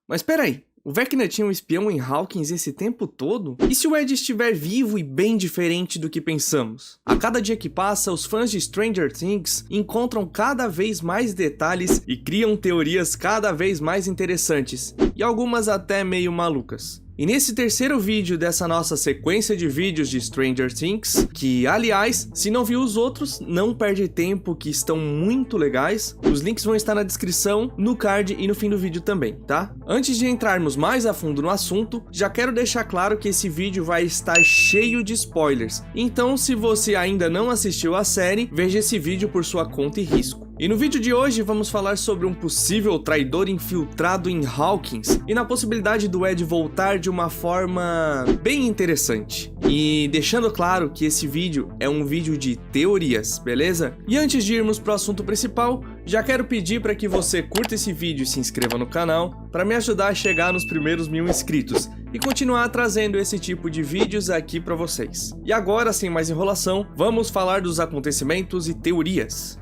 Mas peraí, o Vecna tinha um espião em Hawkins esse tempo todo? E se o Ed estiver vivo e bem diferente do que pensamos? A cada dia que passa, os fãs de Stranger Things encontram cada vez mais detalhes e criam teorias cada vez mais interessantes, e algumas até meio malucas. E nesse terceiro vídeo dessa nossa sequência de vídeos de Stranger Things, que aliás, se não viu os outros, não perde tempo, que estão muito legais, os links vão estar na descrição, no card e no fim do vídeo também, tá? Antes de entrarmos mais a fundo no assunto, já quero deixar claro que esse vídeo vai estar cheio de spoilers, então se você ainda não assistiu a série, veja esse vídeo por sua conta e risco. E no vídeo de hoje vamos falar sobre um possível traidor infiltrado em Hawkins e na possibilidade do Ed voltar de uma forma bem interessante. E deixando claro que esse vídeo é um vídeo de teorias, beleza? E antes de irmos para o assunto principal, já quero pedir para que você curta esse vídeo e se inscreva no canal para me ajudar a chegar nos primeiros 1000 inscritos e continuar trazendo esse tipo de vídeos aqui para vocês. E agora, sem mais enrolação, vamos falar dos acontecimentos e teorias.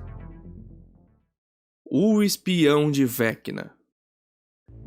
O espião de Vecna.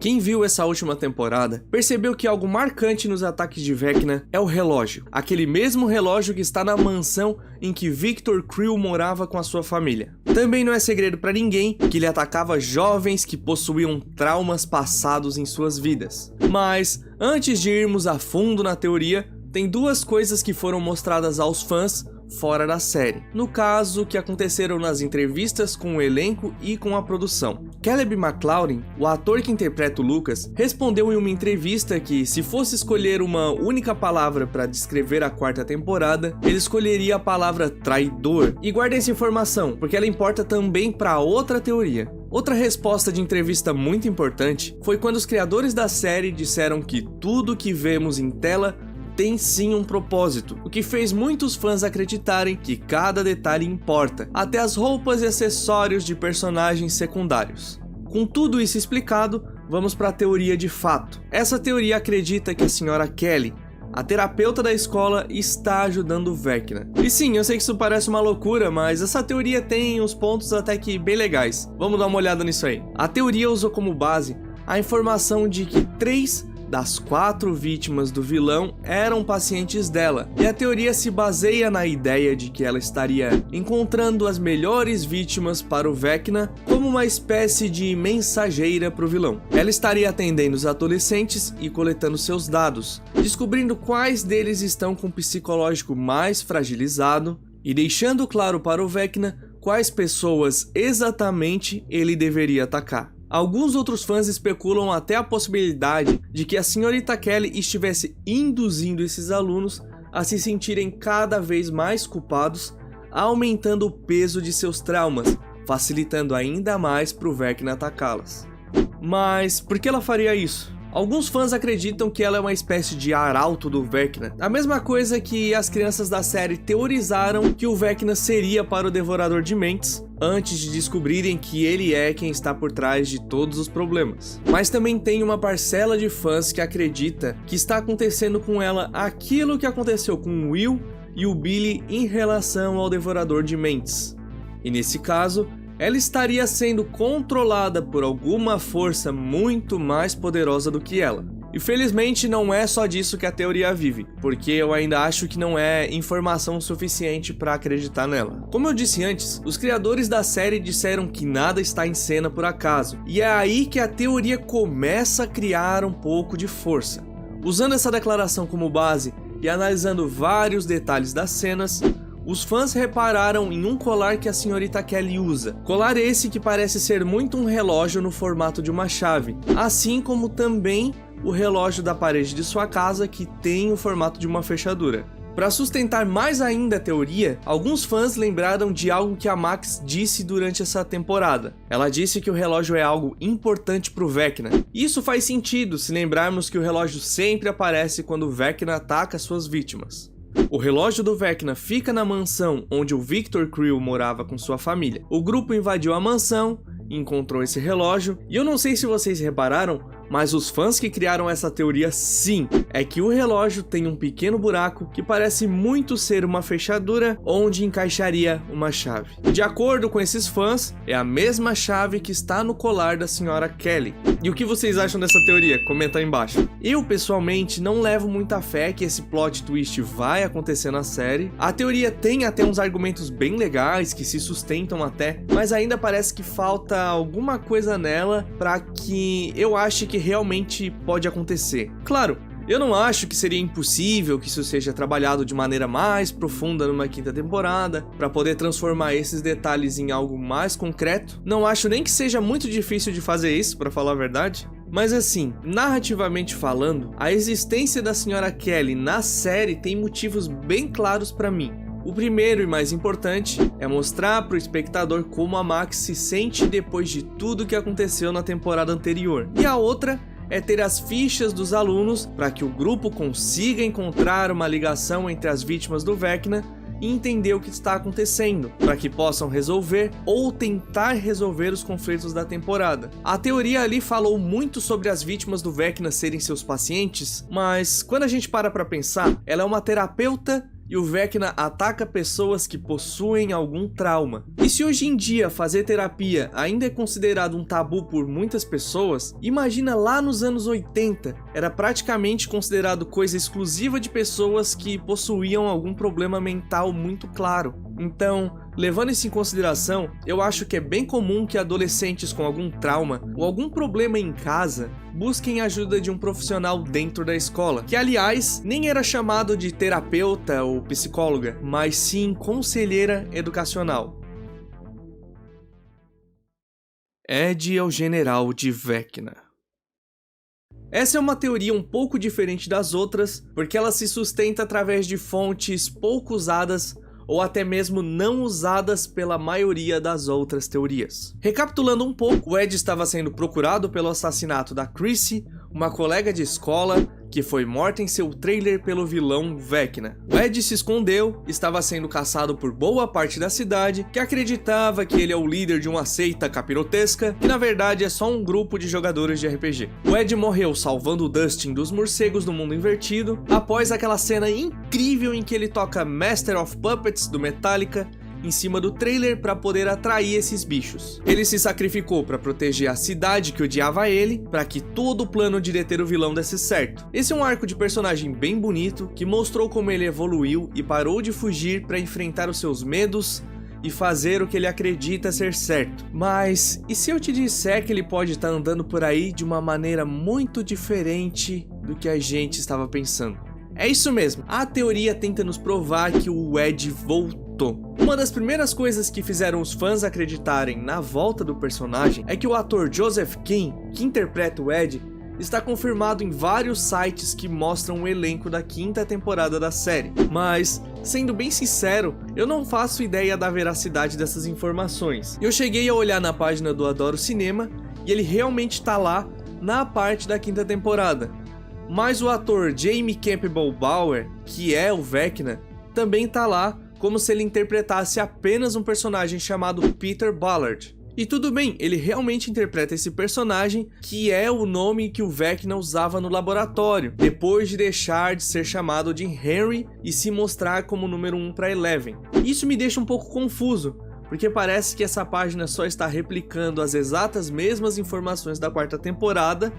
Quem viu essa última temporada percebeu que algo marcante nos ataques de Vecna é o relógio. Aquele mesmo relógio que está na mansão em que Victor Creel morava com a sua família. Também não é segredo para ninguém que ele atacava jovens que possuíam traumas passados em suas vidas. Mas, antes de irmos a fundo na teoria, tem duas coisas que foram mostradas aos fãs fora da série. No caso, que aconteceram nas entrevistas com o elenco e com a produção. Caleb McLaughlin, o ator que interpreta o Lucas, respondeu em uma entrevista que, se fosse escolher uma única palavra para descrever a quarta temporada, ele escolheria a palavra traidor. E guarda essa informação, porque ela importa também para outra teoria. Outra resposta de entrevista muito importante foi quando os criadores da série disseram que tudo que vemos em tela tem sim um propósito, o que fez muitos fãs acreditarem que cada detalhe importa, até as roupas e acessórios de personagens secundários. Com tudo isso explicado, vamos para a teoria de fato. Essa teoria acredita que a Sra. Kelly, a terapeuta da escola, está ajudando o Vecna. E sim, eu sei que isso parece uma loucura, mas essa teoria tem uns pontos até que bem legais. Vamos dar uma olhada nisso aí. A teoria usou como base a informação de que 3 das 4 vítimas do vilão eram pacientes dela, e a teoria se baseia na ideia de que ela estaria encontrando as melhores vítimas para o Vecna como uma espécie de mensageira para o vilão. Ela estaria atendendo os adolescentes e coletando seus dados, descobrindo quais deles estão com o psicológico mais fragilizado e deixando claro para o Vecna quais pessoas exatamente ele deveria atacar. Alguns outros fãs especulam até a possibilidade de que a Sra. Kelly estivesse induzindo esses alunos a se sentirem cada vez mais culpados, aumentando o peso de seus traumas, facilitando ainda mais para o Vecna atacá-las. Mas por que ela faria isso? Alguns fãs acreditam que ela é uma espécie de arauto do Vecna, a mesma coisa que as crianças da série teorizaram que o Vecna seria para o Devorador de Mentes, antes de descobrirem que ele é quem está por trás de todos os problemas. Mas também tem uma parcela de fãs que acredita que está acontecendo com ela aquilo que aconteceu com o Will e o Billy em relação ao Devorador de Mentes. E nesse caso, ela estaria sendo controlada por alguma força muito mais poderosa do que ela. E felizmente não é só disso que a teoria vive, porque eu ainda acho que não é informação suficiente para acreditar nela. Como eu disse antes, os criadores da série disseram que nada está em cena por acaso, e é aí que a teoria começa a criar um pouco de força. Usando essa declaração como base e analisando vários detalhes das cenas, os fãs repararam em um colar que a Sra. Kelly usa. Colar esse que parece ser muito um relógio no formato de uma chave, assim como também o relógio da parede de sua casa que tem o formato de uma fechadura. Para sustentar mais ainda a teoria, alguns fãs lembraram de algo que a Max disse durante essa temporada. Ela disse que o relógio é algo importante para o Vecna. Isso faz sentido se lembrarmos que o relógio sempre aparece quando o Vecna ataca suas vítimas. O relógio do Vecna fica na mansão onde o Victor Creel morava com sua família. O grupo invadiu a mansão, encontrou esse relógio, e eu não sei se vocês repararam, Mas os fãs que criaram essa teoria sim, é que o relógio tem um pequeno buraco que parece muito ser uma fechadura onde encaixaria uma chave. De acordo com esses fãs, é a mesma chave que está no colar da senhora Kelly. E o que vocês acham dessa teoria? Comenta aí embaixo. Eu pessoalmente não levo muita fé que esse plot twist vai acontecer na série. A teoria tem até uns argumentos bem legais que se sustentam até, mas ainda parece que falta alguma coisa nela para que eu ache que realmente pode acontecer. Claro, eu não acho que seria impossível que isso seja trabalhado de maneira mais profunda numa quinta temporada, para poder transformar esses detalhes em algo mais concreto. Não acho nem que seja muito difícil de fazer isso, para falar a verdade. Mas assim, narrativamente falando, a existência da senhora Kelly na série tem motivos bem claros para mim. O primeiro e mais importante é mostrar para o espectador como a Max se sente depois de tudo que aconteceu na temporada anterior. E a outra é ter as fichas dos alunos para que o grupo consiga encontrar uma ligação entre as vítimas do Vecna e entender o que está acontecendo, para que possam resolver ou tentar resolver os conflitos da temporada. A teoria ali falou muito sobre as vítimas do Vecna serem seus pacientes, mas quando a gente para pensar, ela é uma terapeuta e o Vecna ataca pessoas que possuem algum trauma. E se hoje em dia fazer terapia ainda é considerado um tabu por muitas pessoas, imagina lá nos anos 80, era praticamente considerado coisa exclusiva de pessoas que possuíam algum problema mental muito claro. Então, levando isso em consideração, eu acho que é bem comum que adolescentes com algum trauma ou algum problema em casa busquem a ajuda de um profissional dentro da escola, que aliás nem era chamado de terapeuta ou psicóloga, mas sim conselheira educacional. Ed é o general de Vecna. Essa é uma teoria um pouco diferente das outras, porque ela se sustenta através de fontes pouco usadas ou até mesmo não usadas pela maioria das outras teorias. Recapitulando um pouco, o Ed estava sendo procurado pelo assassinato da Chrissy, uma colega de escola que foi morta em seu trailer pelo vilão Vecna. O Ed se escondeu, estava sendo caçado por boa parte da cidade, que acreditava que ele é o líder de uma seita capirotesca, que na verdade é só um grupo de jogadores de RPG. O Ed morreu salvando o Dustin dos morcegos do mundo invertido, após aquela cena incrível em que ele toca Master of Puppets do Metallica em cima do trailer para poder atrair esses bichos. Ele se sacrificou para proteger a cidade que odiava ele, para que todo o plano de deter o vilão desse certo. Esse é um arco de personagem bem bonito, que mostrou como ele evoluiu e parou de fugir para enfrentar os seus medos e fazer o que ele acredita ser certo. Mas e se eu te disser que ele pode estar andando por aí de uma maneira muito diferente do que a gente estava pensando? É isso mesmo, a teoria tenta nos provar que o Ed voltou. Uma das primeiras coisas que fizeram os fãs acreditarem na volta do personagem é que o ator Joseph King, que interpreta o Ed, está confirmado em vários sites que mostram o elenco da quinta temporada da série. Mas, sendo bem sincero, eu não faço ideia da veracidade dessas informações. Eu cheguei a olhar na página do Adoro Cinema e ele realmente está lá na parte da quinta temporada. Mas o ator Jamie Campbell Bower, que é o Vecna, também está lá como se ele interpretasse apenas um personagem chamado Peter Ballard. E tudo bem, ele realmente interpreta esse personagem, que é o nome que o Vecna usava no laboratório, depois de deixar de ser chamado de Henry e se mostrar como o número 1 para Eleven. Isso me deixa um pouco confuso, porque parece que essa página só está replicando as exatas mesmas informações da quarta temporada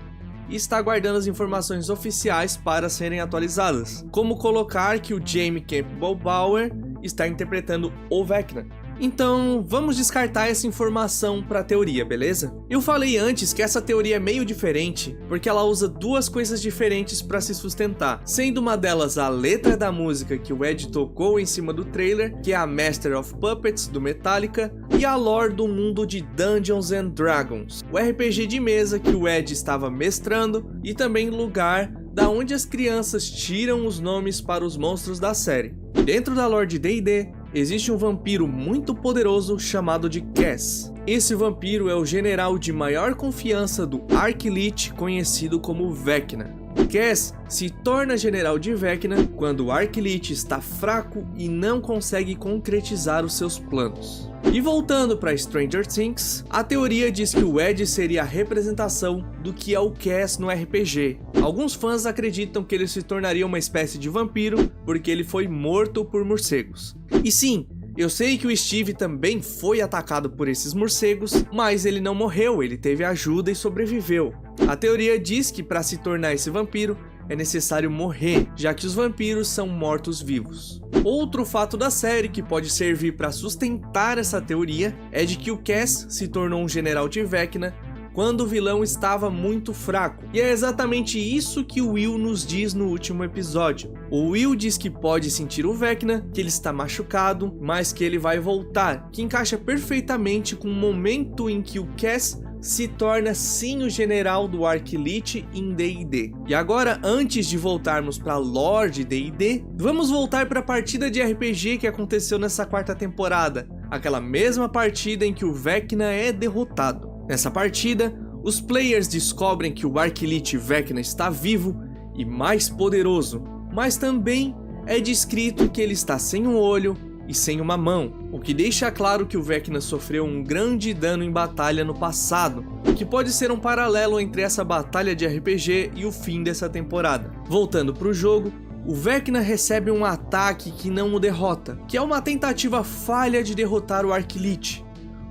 e está guardando as informações oficiais para serem atualizadas. Como colocar que o Jamie Campbell Bower está interpretando o Vecna. Então, vamos descartar essa informação para a teoria, beleza? Eu falei antes que essa teoria é meio diferente, porque ela usa duas coisas diferentes para se sustentar, sendo uma delas a letra da música que o Ed tocou em cima do trailer, que é a Master of Puppets do Metallica, e a lore do mundo de Dungeons and Dragons, o RPG de mesa que o Ed estava mestrando, e também lugar da onde as crianças tiram os nomes para os monstros da série. Dentro da lore de D&D, existe um vampiro muito poderoso chamado de Cass. Esse vampiro é o general de maior confiança do Arch-Lich, conhecido como Vecna. Cass se torna general de Vecna quando o Arch-Lich está fraco e não consegue concretizar os seus planos. E voltando para Stranger Things, a teoria diz que o Ed seria a representação do que é o Cass no RPG. Alguns fãs acreditam que ele se tornaria uma espécie de vampiro porque ele foi morto por morcegos. E sim, eu sei que o Steve também foi atacado por esses morcegos, mas ele não morreu, ele teve ajuda e sobreviveu. A teoria diz que para se tornar esse vampiro, é necessário morrer, já que os vampiros são mortos-vivos. Outro fato da série que pode servir para sustentar essa teoria é de que o Cass se tornou um general de Vecna quando o vilão estava muito fraco. E é exatamente isso que o Will nos diz no último episódio. O Will diz que pode sentir o Vecna, que ele está machucado, mas que ele vai voltar, que encaixa perfeitamente com o momento em que o Cass se torna sim o general do Arc Elite em D&D. E agora, antes de voltarmos para Lore D&D, vamos voltar para a partida de RPG que aconteceu nessa quarta temporada, aquela mesma partida em que o Vecna é derrotado. Nessa partida, os players descobrem que o Arc Elite Vecna está vivo e mais poderoso, mas também é descrito que ele está sem um olho e sem uma mão, o que deixa claro que o Vecna sofreu um grande dano em batalha no passado, o que pode ser um paralelo entre essa batalha de RPG e o fim dessa temporada. Voltando para o jogo, o Vecna recebe um ataque que não o derrota, que é uma tentativa falha de derrotar o Arc Elite.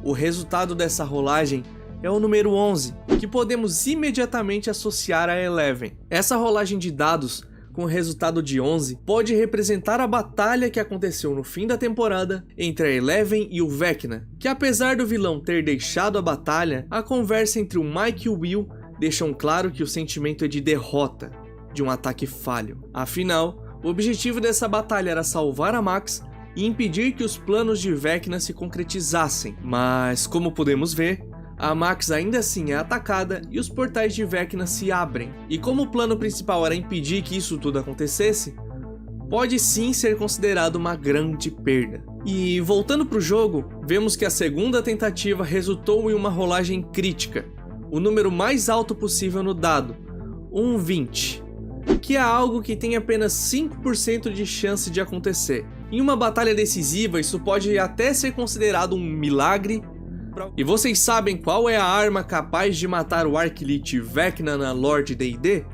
O resultado dessa rolagem é o número 11, que podemos imediatamente associar a Eleven. Essa rolagem de dados com o resultado de 11 pode representar a batalha que aconteceu no fim da temporada entre a Eleven e o Vecna, que apesar do vilão ter deixado a batalha, a conversa entre o Mike e o Will deixam claro que o sentimento é de derrota, de um ataque falho. Afinal, o objetivo dessa batalha era salvar a Max e impedir que os planos de Vecna se concretizassem, mas como podemos ver, a Max ainda assim é atacada e os portais de Vecna se abrem. E como o plano principal era impedir que isso tudo acontecesse, pode sim ser considerado uma grande perda. E voltando para o jogo, vemos que a segunda tentativa resultou em uma rolagem crítica, o número mais alto possível no dado, um 20, que é algo que tem apenas 5% de chance de acontecer. Em uma batalha decisiva, isso pode até ser considerado um milagre. E vocês sabem qual é a arma capaz de matar o Arc Elite Vecna na lore de D&D?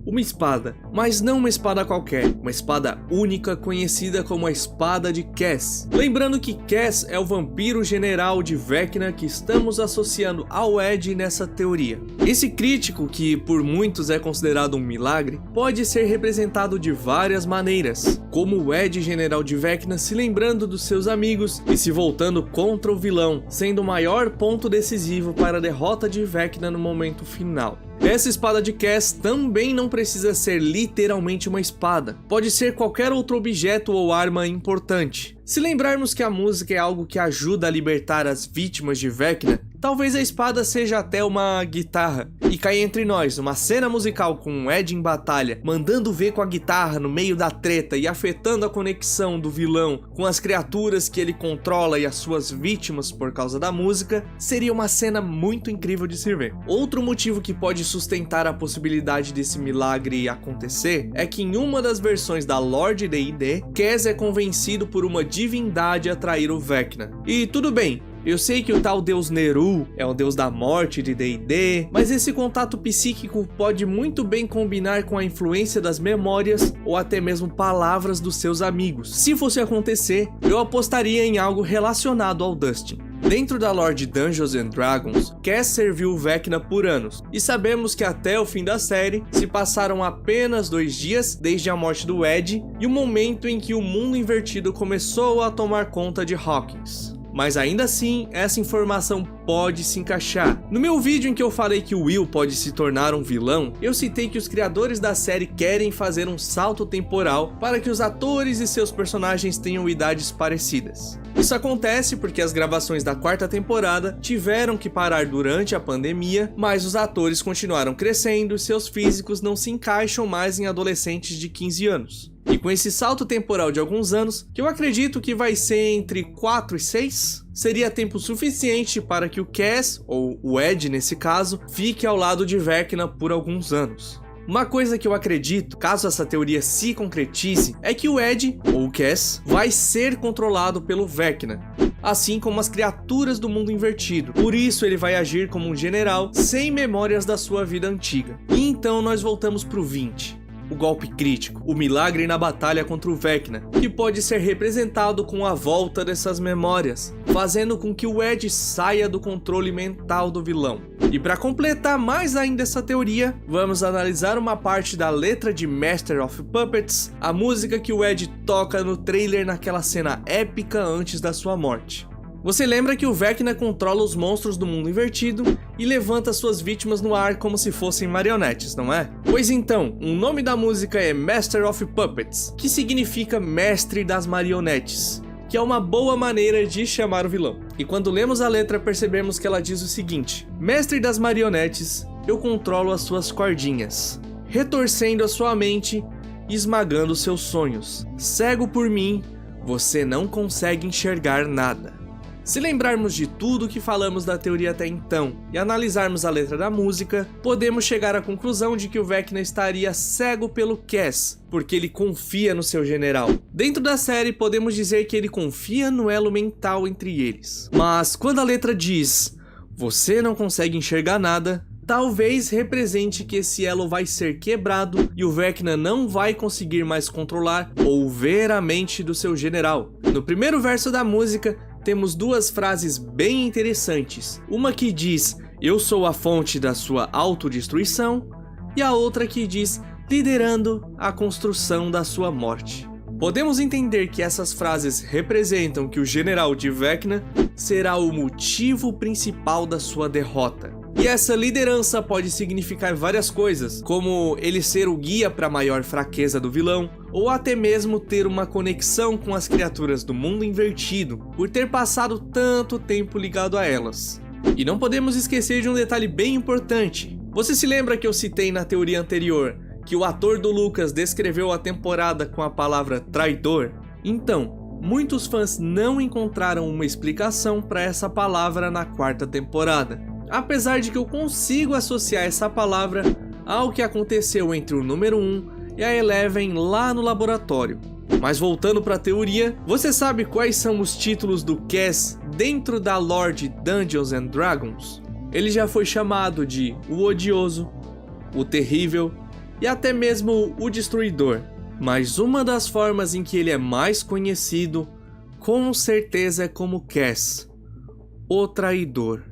Uma espada, mas não uma espada qualquer, uma espada única conhecida como a Espada de Cass. Lembrando que Cass é o vampiro general de Vecna que estamos associando ao Ed nessa teoria. Esse crítico, que por muitos é considerado um milagre, pode ser representado de várias maneiras, como o Ed general de Vecna se lembrando dos seus amigos e se voltando contra o vilão, sendo o maior ponto decisivo para a derrota de Vecna no momento final. Essa espada de Cass também não precisa ser literalmente uma espada, pode ser qualquer outro objeto ou arma importante. Se lembrarmos que a música é algo que ajuda a libertar as vítimas de Vecna, talvez a espada seja até uma guitarra. E cá entre nós, uma cena musical com o Ed em batalha, mandando ver com a guitarra no meio da treta e afetando a conexão do vilão com as criaturas que ele controla e as suas vítimas por causa da música, seria uma cena muito incrível de se ver. Outro motivo que pode sustentar a possibilidade desse milagre acontecer é que em uma das versões da lore de D&D, Cass é convencido por uma divindade a trair o Vecna. E tudo bem, eu sei que o tal deus Neru é o deus da morte de D&D, mas esse contato psíquico pode muito bem combinar com a influência das memórias ou até mesmo palavras dos seus amigos. Se fosse acontecer, eu apostaria em algo relacionado ao Dustin. Dentro da lore de Dungeons & Dragons, Cass serviu o Vecna por anos, e sabemos que até o fim da série se passaram apenas 2 dias desde a morte do Ed e o momento em que o mundo invertido começou a tomar conta de Hawkins. Mas ainda assim, essa informação pode se encaixar. No meu vídeo em que eu falei que o Will pode se tornar um vilão, eu citei que os criadores da série querem fazer um salto temporal para que os atores e seus personagens tenham idades parecidas. Isso acontece porque as gravações da 4ª temporada tiveram que parar durante a pandemia, mas os atores continuaram crescendo e seus físicos não se encaixam mais em adolescentes de 15 anos. E com esse salto temporal de alguns anos, que eu acredito que vai ser entre 4 e 6, seria tempo suficiente para que o Cass, ou o Ed nesse caso, fique ao lado de Vecna por alguns anos. Uma coisa que eu acredito, caso essa teoria se concretize, é que o Ed, ou Cass, vai ser controlado pelo Vecna, assim como as criaturas do mundo invertido. Por isso ele vai agir como um general sem memórias da sua vida antiga. E então nós voltamos pro 20. O golpe crítico, o milagre na batalha contra o Vecna, que pode ser representado com a volta dessas memórias, fazendo com que o Ed saia do controle mental do vilão. E para completar mais ainda essa teoria, vamos analisar uma parte da letra de Master of Puppets, a música que o Ed toca no trailer naquela cena épica antes da sua morte. Você lembra que o Vecna controla os monstros do mundo invertido e levanta suas vítimas no ar como se fossem marionetes, não é? Pois então, o nome da música é Master of Puppets, que significa Mestre das Marionetes, que é uma boa maneira de chamar o vilão. E quando lemos a letra percebemos que ela diz o seguinte: Mestre das Marionetes, eu controlo as suas cordinhas, retorcendo a sua mente e esmagando seus sonhos. Cego por mim, você não consegue enxergar nada. Se lembrarmos de tudo que falamos da teoria até então e analisarmos a letra da música, podemos chegar à conclusão de que o Vecna estaria cego pelo Cass, porque ele confia no seu general. Dentro da série, podemos dizer que ele confia no elo mental entre eles. Mas quando a letra diz, você não consegue enxergar nada, talvez represente que esse elo vai ser quebrado e o Vecna não vai conseguir mais controlar ou ver a mente do seu general. No primeiro verso da música, temos duas frases bem interessantes. Uma que diz, eu sou a fonte da sua autodestruição, e a outra que diz, liderando a construção da sua morte. Podemos entender que essas frases representam que o general de Vecna será o motivo principal da sua derrota. E essa liderança pode significar várias coisas, como ele ser o guia para a maior fraqueza do vilão, ou até mesmo ter uma conexão com as criaturas do mundo invertido, por ter passado tanto tempo ligado a elas. E não podemos esquecer de um detalhe bem importante. Você se lembra que eu citei na teoria anterior que o ator do Lucas descreveu a temporada com a palavra traidor? Então, muitos fãs não encontraram uma explicação para essa palavra na quarta temporada. Apesar de que eu consigo associar essa palavra ao que aconteceu entre o número 1 e a Eleven lá no laboratório. Mas voltando para a teoria, você sabe quais são os títulos do Cass dentro da lore de Dungeons and Dragons? Ele já foi chamado de o Odioso, o Terrível e até mesmo o Destruidor. Mas uma das formas em que ele é mais conhecido, com certeza é como Cass, o Traidor.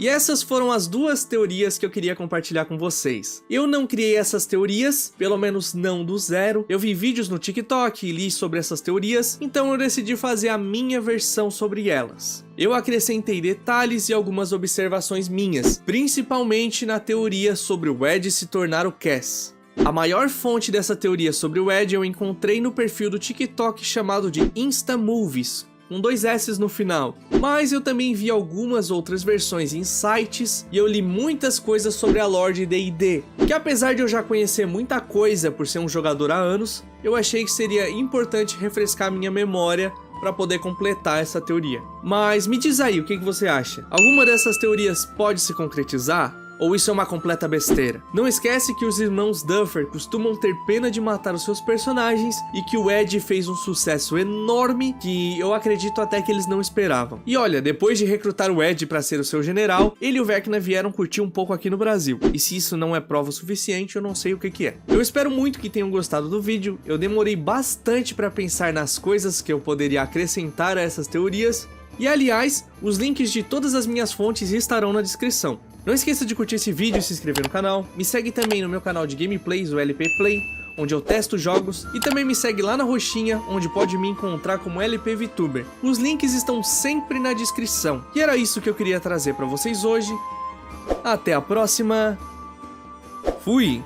E essas foram as duas teorias que eu queria compartilhar com vocês. Eu não criei essas teorias, pelo menos não do zero. Eu vi vídeos no TikTok e li sobre essas teorias, então eu decidi fazer a minha versão sobre elas. Eu acrescentei detalhes e algumas observações minhas, principalmente na teoria sobre o Ed se tornar o Cass. A maior fonte dessa teoria sobre o Ed eu encontrei no perfil do TikTok chamado de Instamovies, com 2 S's no final. Mas eu também vi algumas outras versões em sites e eu li muitas coisas sobre a lore de D&D, que apesar de eu já conhecer muita coisa por ser um jogador há anos, eu achei que seria importante refrescar minha memória para poder completar essa teoria. Mas me diz aí, o que você acha? Alguma dessas teorias pode se concretizar? Ou isso é uma completa besteira? Não esquece que os irmãos Duffer costumam ter pena de matar os seus personagens e que o Ed fez um sucesso enorme que eu acredito até que eles não esperavam. E olha, depois de recrutar o Ed para ser o seu general, ele e o Vecna vieram curtir um pouco aqui no Brasil. E se isso não é prova suficiente, eu não sei o que é. Eu espero muito que tenham gostado do vídeo. Eu demorei bastante para pensar nas coisas que eu poderia acrescentar a essas teorias. E aliás, os links de todas as minhas fontes estarão na descrição. Não esqueça de curtir esse vídeo e se inscrever no canal. Me segue também no meu canal de gameplays, o LP Play, onde eu testo jogos. E também me segue lá na roxinha, onde pode me encontrar como LP VTuber. Os links estão sempre na descrição. E era isso que eu queria trazer para vocês hoje. Até a próxima. Fui!